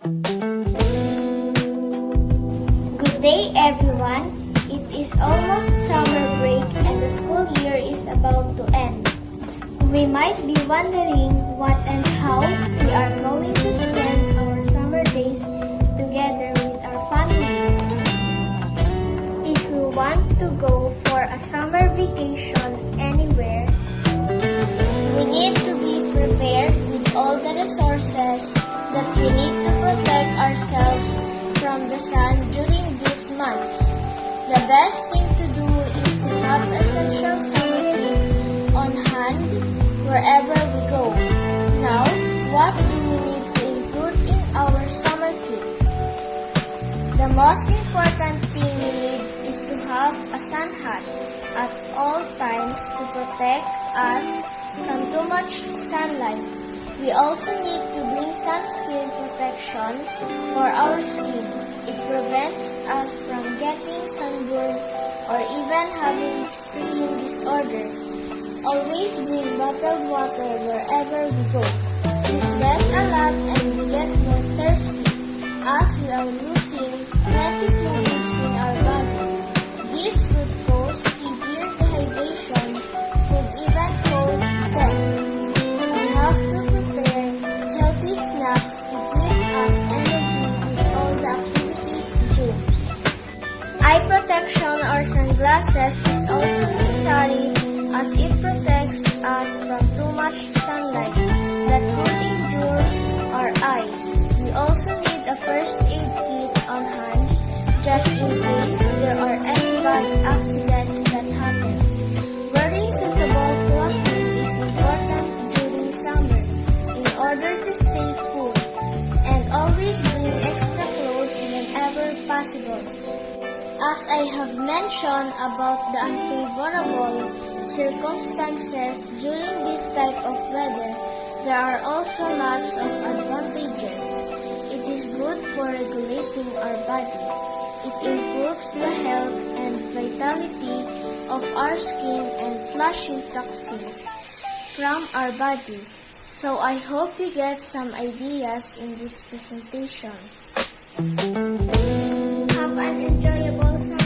Good day, everyone. It is almost summer break and the school year is about to end. We might be wondering what and how we are going to spend our summer days together with our family. If we want to go for a summer vacation anywhere, we need to be prepared with all the resources that we need to protect ourselves from the sun during these months. The best thing to do is to have essential summer kit on hand wherever we go. Now, what do we need to include in our summer kit? The most important thing we need is to have a sun hat at all times to protect us from too much sunlight. We also need to bring sunscreen protection for our skin. It prevents us from getting sunburn or even having skin disorder. Always bring bottled water wherever we go. We sweat a lot and we get more thirsty as we are losing plenty fluids in our body. This could cause severe dehydration, could even cause death. We have to prepare healthy snacks to give us energy with all the activities we do. Eye protection or sunglasses is also necessary as it protects us from too much sunlight that could injure our eyes. We also need a first aid kit on hand just in case there are any bad accidents that happen. Wearing suitable clothing is important during summer in order to stay cool, and always bring extra clothes whenever possible. As I have mentioned about the unfavorable circumstances during this type of weather, there are also lots of advantages. It is good for regulating our body. It improves the health and vitality of our skin and flushing toxins from our body. So I hope you get some ideas in this presentation. Have an enjoyable summer.